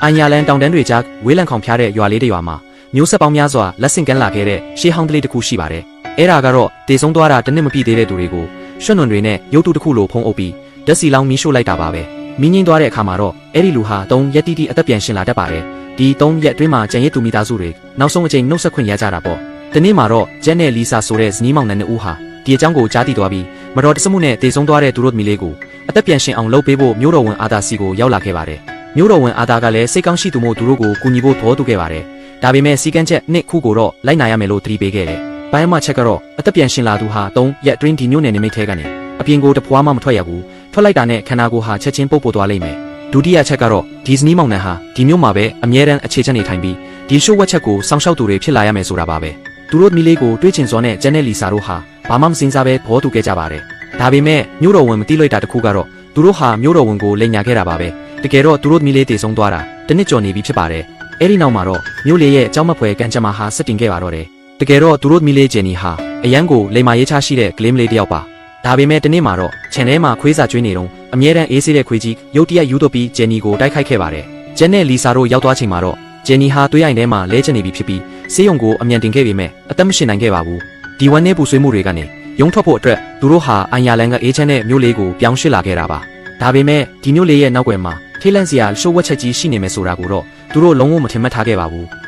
အိုင်ယာလန်တောင်တန်းတွေကြားဝေးလံခေါင်ဖျားတဲ့ရွာလေးတစ်ရွာမှာမျိုးဆက်ပေါင်းများစွာလက်ဆင့်ကမ်းလာခဲ့တဲ့ရှေးဟောင်းကလေးတစ်ခုရှိပါတယ်။အဲ့ဒါကတော့တေဆုံးသွားတာတစ်နှစ်မပြည့်သေးတဲ့သူတွေကိုရွှွနွန်တွေနဲ့ရုပ်တုတစ်ခုလိုဖုံးအုပ်ပြီးဓာတ်စီလောင်းမီးရှို့လိုက်တာပါပဲ။မီးငိမ့်သွားတဲ့အခါမှာတော့အဲ့ဒီလူဟာ3ရက်တိတိအသက်ပြန်ရှင်လာတတ်ပါတယ်။ဒီ3ရက်အတွင်းမှာကျန်ရစ်သူမိသားစုတွေနောက်ဆုံးအကြိမ်နှုတ်ဆက်ခွင့်ရကြတာပေါ့။ဒီနေ့မှာတော့ဂျက်နဲ့လီဆာဆိုတဲ့ဇနီးမောင်နှံနှစ်ဦးဟာဒီအကြောင်းကိုကြားသိသွားပြီးမတော်တဆမှုနဲ့တေဆုံးသွားတဲ့သူတို့သမီးလေးကိုအသက်ပြန်ရှင်အောင်လုပ်ပေးဖို့မျိုးတော်ဝင်အာသာစီကိုရောက်လာခဲ့ပါတယ်။မျိုးတော်ဝင်အာသာကလည်းစိတ်ကောင်းရှိသူမို့သူတို့ကိုကူညီဖို့သဘောတူခဲ့ပါတယ်။ဒါပေမဲ့စီကန်းချက်နှစ်ခုကိုတော့လိုက်နိုင်ရမယ်လို့သတိပေးခဲ့တယ်။ပိုင်းမှချက်ကတော့အသက်ပြန်ရှင်လာသူဟာ3ရက်အတွင်းဒီမျိုးနယ်နိမိတ်ထဲကနေအပြင်ကိုတဖွာမှမထွက်ရဘူး။ထွက်လိုက်တာနဲ့ခန္ဓာကိုယ်ဟာချက်ချင်းပုတ်ပို့သွားလိမ့်မယ်။ဒုတိယချက်ကတော့ဒီဇနီးမောင်နှံဟာဒီမျိုးမှာပဲအမြဲတမ်းအခြေချက်နေထိုင်ပြီးဒီရှို့ဝက်ချက်ကိုစောင့်ရှောက်သူတွေဖြစ်လာရမယ်ဆိုတာပါပဲ။သူတို့သမီးလေးကိုတွေးချင်စောနဲ့ဂျန်နဲ့လီဆာတို့ဟာဘာမှမစင်စားပဲသဘောတူခဲ့ကြပါတယ်။ဒါပေမဲ့မျိုးတော်ဝင်မတိလိုက်တာတခုကတော့သူတို့ဟာမျိုးတော်ဝင်ကိုလိန်ညာခဲ့တာပါပဲ။တကယ်တော့သူတို့သမီးလေးတေဆုံးသွားတာတစ်နှစ်ကျော်နေပြီဖြစ်ပါတယ်။အဲ့ဒီနောက်မှာတော့မျိုးလေးရဲ့အကြောင်းမဖွဲကန်ချမာဟာစတင်ခဲ့ပါတော့တယ်။တကယ်တော့သူတို့သမီးလေးဂျန်နီဟာအရန်ကိုလိန်မာရေးချရှိတဲ့ကလေးမလေးတစ်ယောက်ပါ။ဒါပေမဲ့ဒီနေ့မှာတော့ခြံထဲမှာခွေးစာကျွေးနေတော့အမြဲတမ်းအေးဆေးတဲ့ခွေးကြီးရုတ်တရက်ယူတော့ပြီးဂျန်နီကိုတိုက်ခိုက်ခဲ့ပါတယ်။ဂျန်နဲ့လီဆာတို့ရောက်သွားချိန်မှာတော့ဂျန်နီဟာသွေးအိုင်ထဲမှာလဲကျနေပြီဖြစ်ပြီးဆေးရုံကိုအမြန်တင်ခဲ့ပေမဲ့အသက်မရှင်နိုင်ခဲ့ပါဘူး။ဒီဝမ်းနဲ့ပူဆွေးမှုတွေကနေရုံထွက်ဖို့အတွက်သူတို့ဟာအိုင်ယာလန်ကအေးချမ်းတဲ့မြို့လေးကိုပြောင်းရွှေ့လာခဲ့တာပါ။ဒါပေမဲ့ဒီမြို့လေးရဲ့နောက်ွယ်မှာထိလန့်စရာရှိုးဝက်ချက်ကြီးရှိနေမယ်ဆိုတာကိုတော့သူတို့လုံးဝမထင်မှတ်ထားခဲ့ပါဘူး။